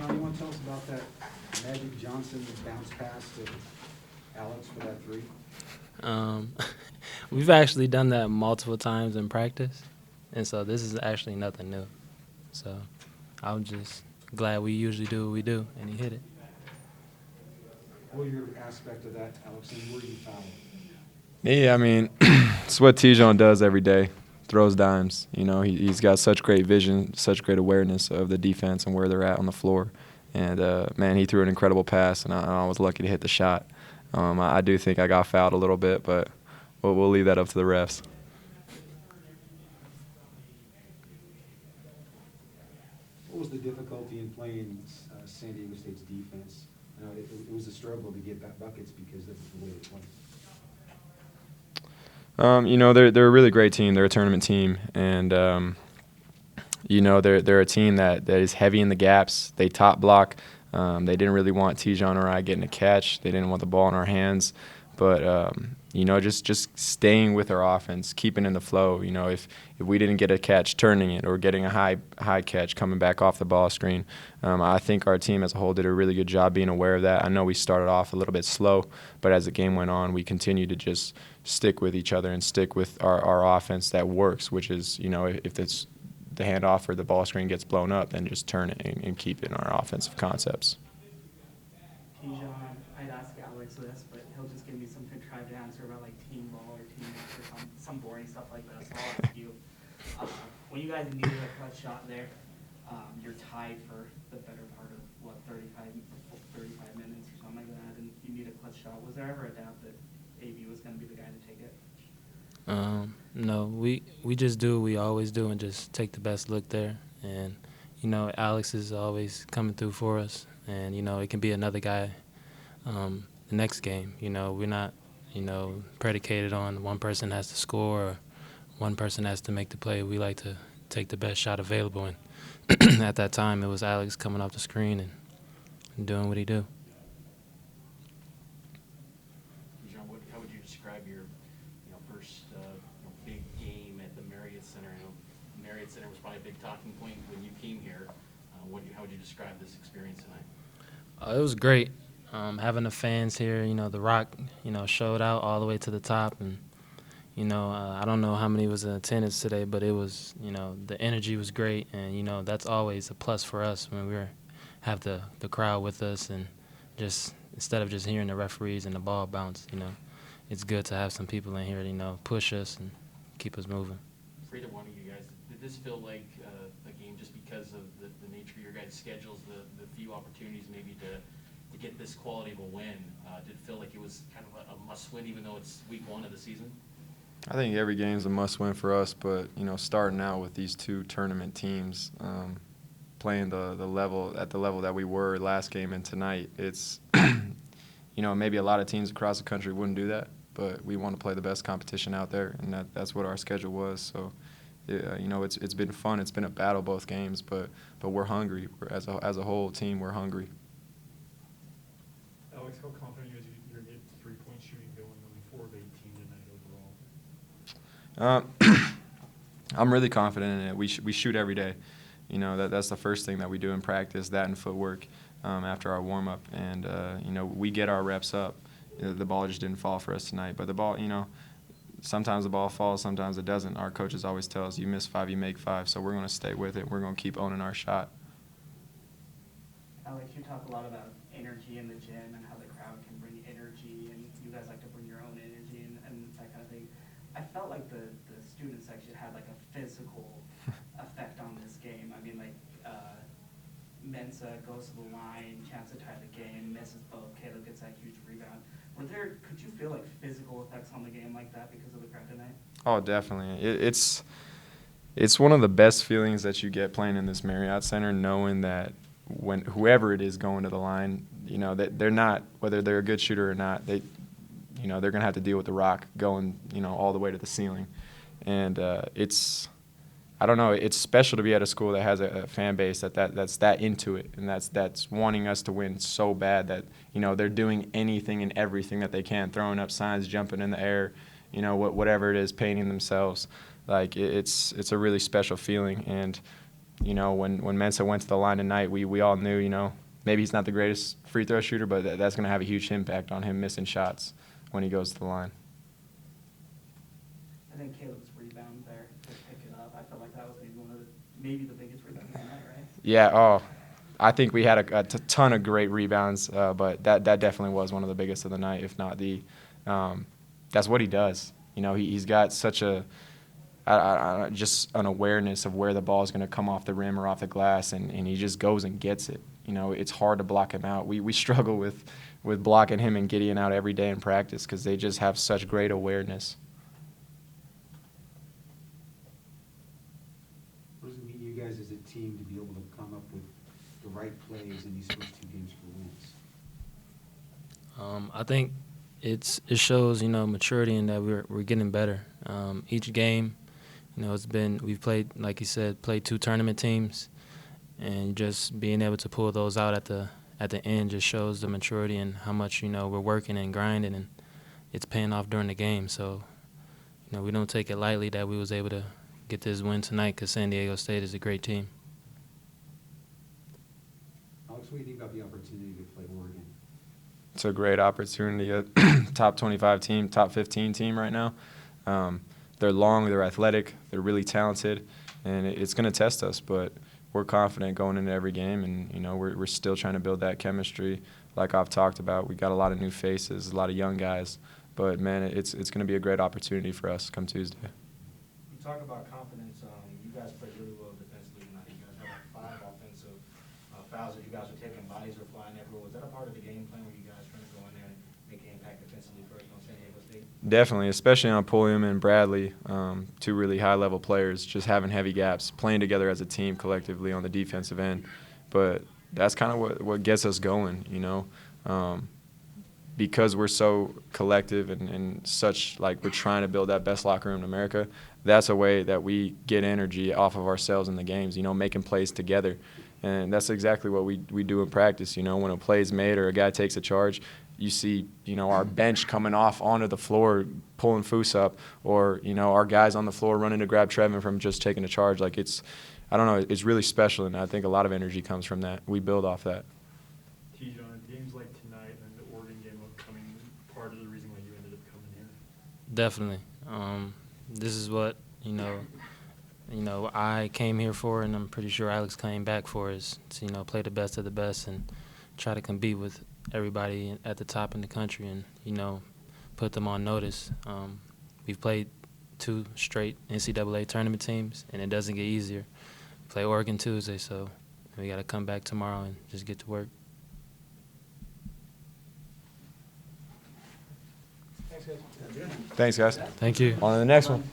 John, you want to tell us about that Magic Johnson bounce pass to Alex for that three? Um, we've actually done that multiple times in practice, and so this is actually nothing new. So I'm just glad we usually do what we do, and he hit it. What was your aspect of that, Alex, and where do you foul? Yeah, I mean, it's what Tijon does every day. Throws dimes. You know, he's got such great vision, such great awareness of the defense and where they're at on the floor. And, man, he threw an incredible pass, and I was lucky to hit the shot. I do think I got fouled a little bit, but we'll leave that up to the refs. What was the difficulty in playing San Diego State's defense? It was a struggle to get back buckets because of the way they played. You know, they're a really great team. They're a tournament team, and you know, they're a team that is heavy in the gaps. They top block. They didn't really want Tijon or I getting a catch. They didn't want the ball in our hands, but you know, just staying with our offense, keeping in the flow. You know, if we didn't get a catch, turning it or getting a high catch, coming back off the ball screen. I think our team as a whole did a really good job being aware of that. I know we started off a little bit slow, but as the game went on, we continued to just stick with each other and stick with our offense that works, which is, you know, if it's the handoff or the ball screen gets blown up, then just turn it and keep it in our offensive concepts. Tijon, I'd ask Alex this, but he'll just give me some contrived answer about like team ball or teammates or some boring stuff like that. So I'll ask you. When you guys needed a clutch shot there, you're tied for the better part of what 35 minutes or something like that, and you need a clutch shot. Was there ever a doubt that AB was going to be the guy to take it? No, we just do what we always do and just take the best look there. And, you know, Alex is always coming through for us. And, you know, it can be another guy the next game. You know, we're not, you know, predicated on one person has to score or one person has to make the play. We like to take the best shot available. And at that time, it was Alex coming off the screen and doing what he do. How would you describe your first big game at the Marriott Center? I know Marriott Center was probably a big talking point when you came here. How would you describe this experience tonight? It was great. Having the fans here, you know, the Rock, you know, showed out all the way to the top. And, you know, I don't know how many was in attendance today, but it was, you know, the energy was great. And, you know, that's always a plus for us when we have the crowd with us and just instead of just hearing the referees and the ball bounce, you know, it's good to have some people in here, you know, push us and keep us moving. For either one of you guys, did this feel like a game just because of the nature of your guys' schedules, the few opportunities maybe to get this quality of a win? Did it feel like it was kind of a must-win even though it's week one of the season? I think every game's a must-win for us, but, you know, starting out with these two tournament teams, playing the level at the level that we were last game and tonight, it's you know, maybe a lot of teams across the country wouldn't do that, but we want to play the best competition out there, and that's what our schedule was. So, yeah, you know, it's been fun. It's been a battle both games, but we're hungry. As a whole team, we're hungry. Alex, how confident are you you're going to get three-point shooting going on 4 of 18 tonight overall? I'm really confident in it. We shoot every day. You know, that's the first thing that we do in practice, that and footwork after our warm-up. And, you know, we get our reps up. The ball just didn't fall for us tonight. But the ball, you know, sometimes the ball falls, sometimes it doesn't. Our coaches always tell us, you miss 5, you make 5. So we're going to stay with it. We're going to keep owning our shot. Alex, you talk a lot about energy in the gym and how the crowd can bring energy, and you guys like to bring your own energy and that kind of thing. I felt like the student section had like a physical effect on this game. I mean, like Mensa goes to the line, chance to tie the game, misses both. Caleb gets that huge rebound. Could you feel like physical effects on the game like that because of the crowd tonight? Oh, definitely. It's one of the best feelings that you get playing in this Marriott Center, knowing that when whoever it is going to the line, you know, that they're not, whether they're a good shooter or not, they're going to have to deal with the rock going, you know, all the way to the ceiling. And I don't know, it's special to be at a school that has a fan base that's that into it and that's wanting us to win so bad that, you know, they're doing anything and everything that they can, throwing up signs, jumping in the air, you know, whatever it is, painting themselves. Like, it's a really special feeling. And You know, when Mensa went to the line tonight, we all knew, you know, maybe he's not the greatest free throw shooter, but that's going to have a huge impact on him missing shots when he goes to the line. I think Caleb's rebound there to pick it up. I felt like that was maybe the biggest rebound of the night, right? Yeah. Oh, I think we had a ton of great rebounds, but that definitely was one of the biggest of the night, if not the. That's what he does. You know, he's got such just an awareness of where the ball is going to come off the rim or off the glass, and he just goes and gets it. You know, it's hard to block him out. We struggle with blocking him and Gideon out every day in practice because they just have such great awareness. What does it mean to you guys as a team to be able to come up with the right plays in these first 2 games for wins? I think it shows, you know, maturity in that we're getting better. Each game, you know, we've played, like you said, played 2 tournament teams, and just being able to pull those out at the end just shows the maturity and how much, you know, we're working and grinding, and it's paying off during the game. So, you know, we don't take it lightly that we was able to get this win tonight because San Diego State is a great team. Alex, what do you think about the opportunity to play Oregon? It's a great opportunity. A top 25 team, top 15 team right now. They're long, they're athletic, they're really talented, and it's going to test us. But we're confident going into every game, and you know we're still trying to build that chemistry. Like I've talked about, we got a lot of new faces, a lot of young guys. But man, it's going to be a great opportunity for us come Tuesday. You talk about confidence. You guys played really well defensively tonight. You guys had like 5 offensive fouls that you guys were taking. Bodies were flying everywhere. Was that a part of the game plan where you guys trying to go in there and make an impact defensively first on San Diego State? Definitely, especially on Pulliam and Bradley, 2 really high-level players, just having heavy gaps, playing together as a team collectively on the defensive end. But that's kind of what gets us going, you know, because we're so collective and such, like we're trying to build that best locker room in America. That's a way that we get energy off of ourselves in the games, you know, making plays together. And that's exactly what we do in practice, you know, when a play's made or a guy takes a charge, you see, you know, our bench coming off onto the floor, pulling Foose up, or, you know, our guys on the floor running to grab Trevin from just taking a charge. Like I don't know, it's really special, and I think a lot of energy comes from that. We build off that. T-John, games like tonight and the Oregon game upcoming, part of the reason why you ended up coming here? Definitely. This is what, you know, I came here for, and I'm pretty sure Alex came back for, is to, you know, play the best of the best and try to compete with everybody at the top in the country and, you know, put them on notice. We've played 2 straight NCAA tournament teams, and it doesn't get easier. Play Oregon Tuesday, so we got to come back tomorrow and just get to work. Thanks, guys. Thanks, guys. Thank you. On to the next one.